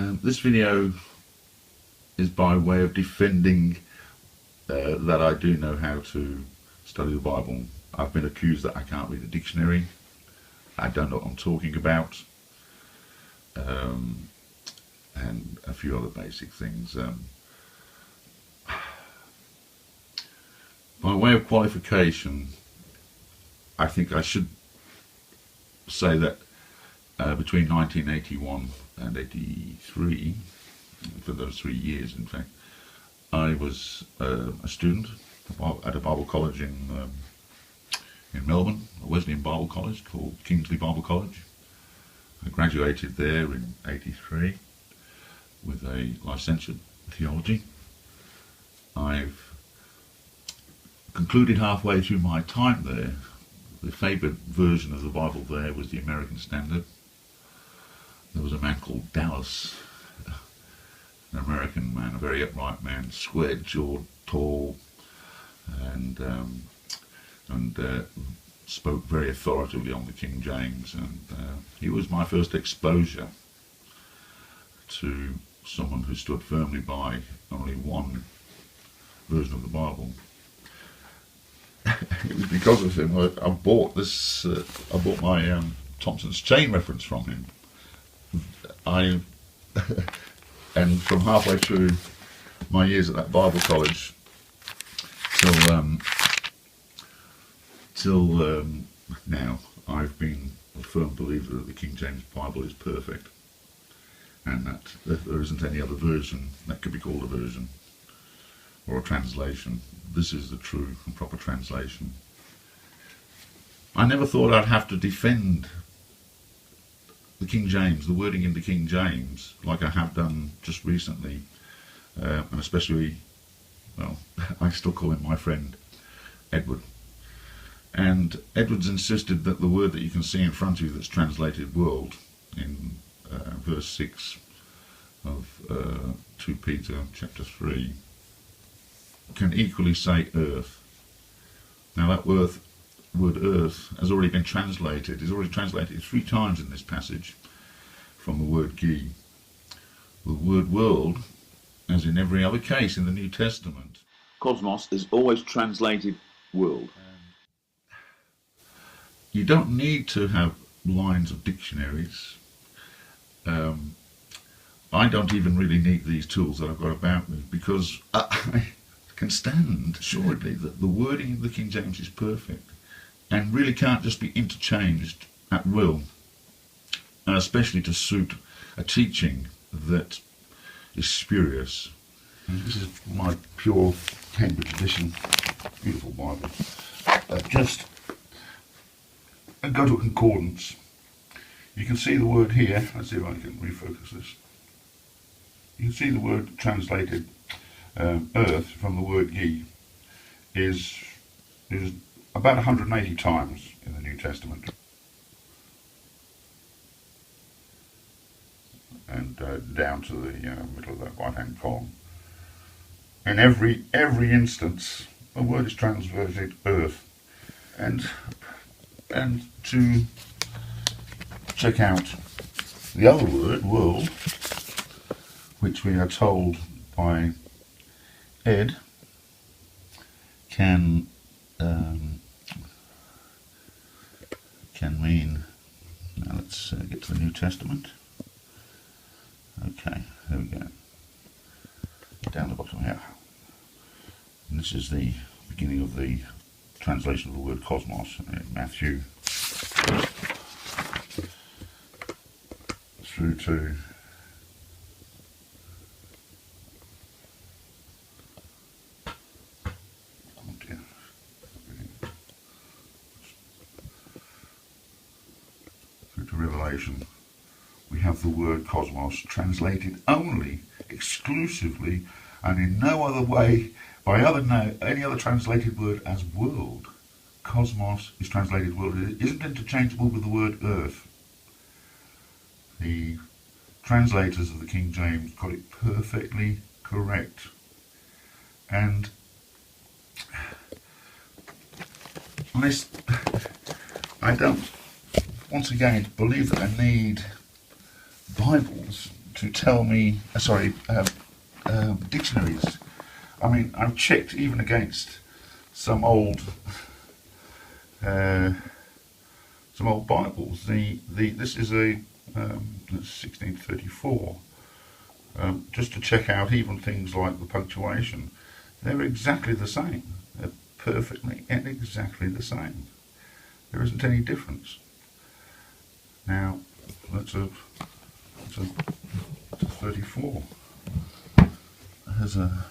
This video is by way of defending that I do know how to study the Bible. I've been accused that I can't read a dictionary, I don't know what I'm talking about, and a few other basic things. By way of qualification, I think I should say that between 1981 and 83, for those 3 years in fact, I was a student at a Bible college in Melbourne, a Wesleyan Bible college called Kingsley Bible College. I graduated there in 83 with a licentiate in theology. I've concluded halfway through my time there. The favoured version of the Bible there was the American Standard. There was a man called Dallas, an American man, a very upright man, square-jawed, tall, and spoke very authoritatively on the King James, and he was my first exposure to someone who stood firmly by only one version of the Bible. It was because of him I bought this. I bought my Thompson's chain reference from him. And from halfway through my years at that Bible college till now, I've been a firm believer that the King James Bible is perfect, and that there isn't any other version that could be called a version or a translation. This is the true and proper translation. I never thought I'd have to defend the King James, the wording in the King James, like I have done just recently, and especially, well, I still call him my friend Edward. And Edward's insisted that the word that you can see in front of you that's translated world in verse 6 of 2 Peter chapter 3 can equally say earth. Now that word earth has already been translated. It's already translated 3 times in this passage from the word gi. The word world, as in every other case in the New Testament, cosmos, is always translated world. You don't need to have lines of dictionaries. I don't even really need these tools that I've got about me, because I can stand assuredly that the wording in the King James is perfect and really can't just be interchanged at will, and especially to suit a teaching that is spurious. And this is my pure Cambridge edition, beautiful Bible. Just go to a concordance. You can see the word here. Let's see if I can refocus this. You can see the word translated earth from the word ye is about 180 times in the New Testament, and down to the middle of that right-hand column. In every instance, a word is translated earth, and to check out the other word, world, which we are told by Ed can mean, now let's get to the New Testament. Okay, there we go, down the bottom here, and this is the beginning of the translation of the word cosmos in Matthew through to Revelation. We have the word cosmos translated only, exclusively, and in no other way by any other translated word as world. Cosmos is translated world. It isn't interchangeable with the word earth. The translators of the King James got it perfectly correct. And I don't, once again, believe that I need Bibles to tell me, dictionaries. I mean, I've checked even against some old Bibles. This is a 1634. Just to check out even things like the punctuation, they're exactly the same. They're perfectly and exactly the same. There isn't any difference. Now, that's a 34. There's a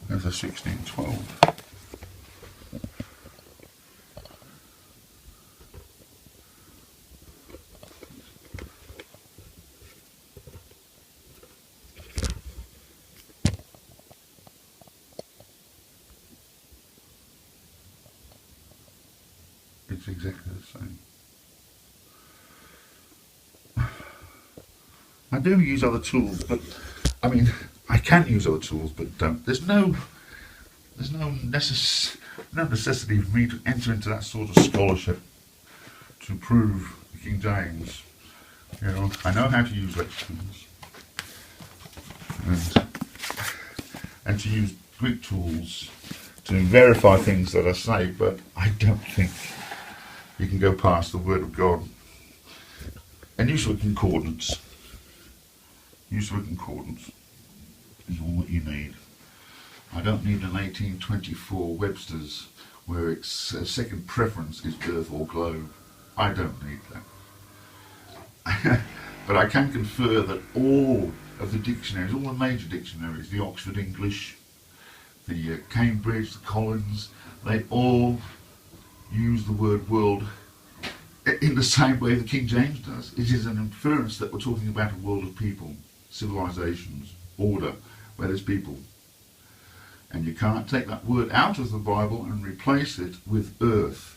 1612. It's exactly the same. I do use other tools, but I mean, I can use other tools, but there's no necessity for me to enter into that sort of scholarship to prove the King James. You know, I know how to use lexicons and to use Greek tools to verify things that I say, but I don't think you can go past the Word of God. And use of a concordance. Use of a concordance is all that you need. I don't need an 1824 Webster's where its second preference is earth or globe. I don't need that. But I can confer that all of the dictionaries, all the major dictionaries, the Oxford English, the Cambridge, the Collins, they all use the word world in the same way the King James does. It is an inference that we're talking about a world of people, civilizations, order, where there's people. And you can't take that word out of the Bible and replace it with earth,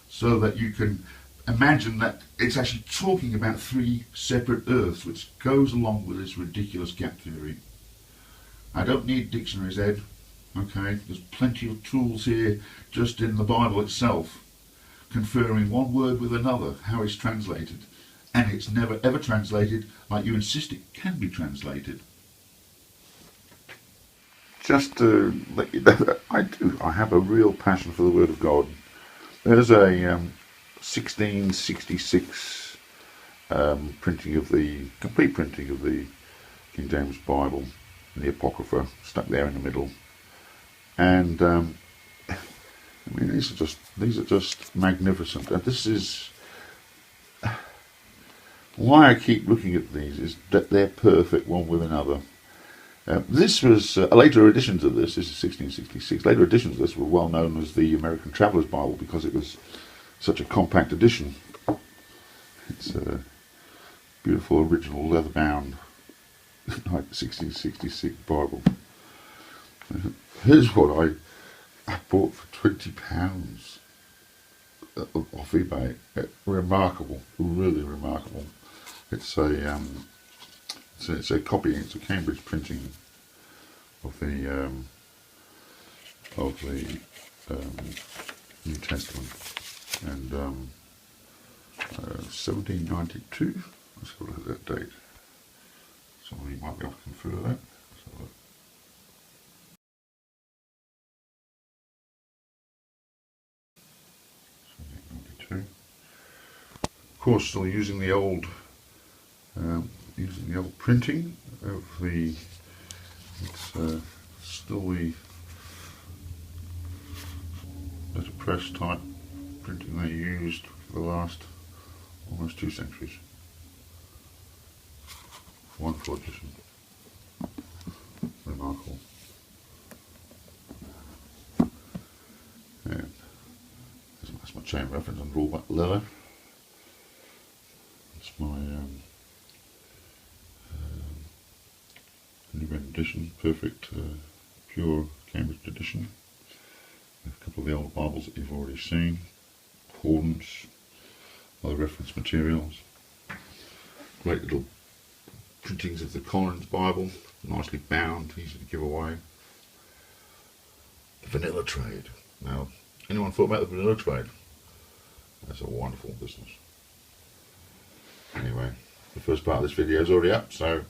so that you can imagine that it's actually talking about three separate earths, which goes along with this ridiculous gap theory. I don't need dictionaries, Ed. Okay, there's plenty of tools here just in the Bible itself, conferring one word with another, how it's translated. And it's never ever translated like you insist it can be translated. Just to let you know that I have a real passion for the Word of God. There's a 1666 complete printing of the King James Bible, the Apocrypha, stuck there in the middle. And I mean, these are just magnificent. And this is why I keep looking at these, is that they're perfect one with another. This was a later edition to this. This is 1666. Later editions of this were well known as the American Traveller's Bible because it was such a compact edition. It's a beautiful original leather-bound 1666 Bible. Here's what I bought for £20 off eBay. Remarkable, really remarkable. It's a copy. It's a Cambridge printing of the New Testament, and 1792. Let's have a look at that date. Somebody might be able to confer that. Let's have a look. Of course, still using the old printing of the. It's still the letterpress type printing they used for the last almost 2 centuries. Wonderful edition. Remarkable. And that's my chain reference under all that leather. It's my New England edition, perfect pure Cambridge edition. A couple of the old Bibles that you've already seen, concordance, other reference materials. Great little printings of the Collins Bible, nicely bound, easy to give away. The vanilla trade. Now, anyone thought about the vanilla trade? That's a wonderful business. Anyway. the first part of this video is already up, so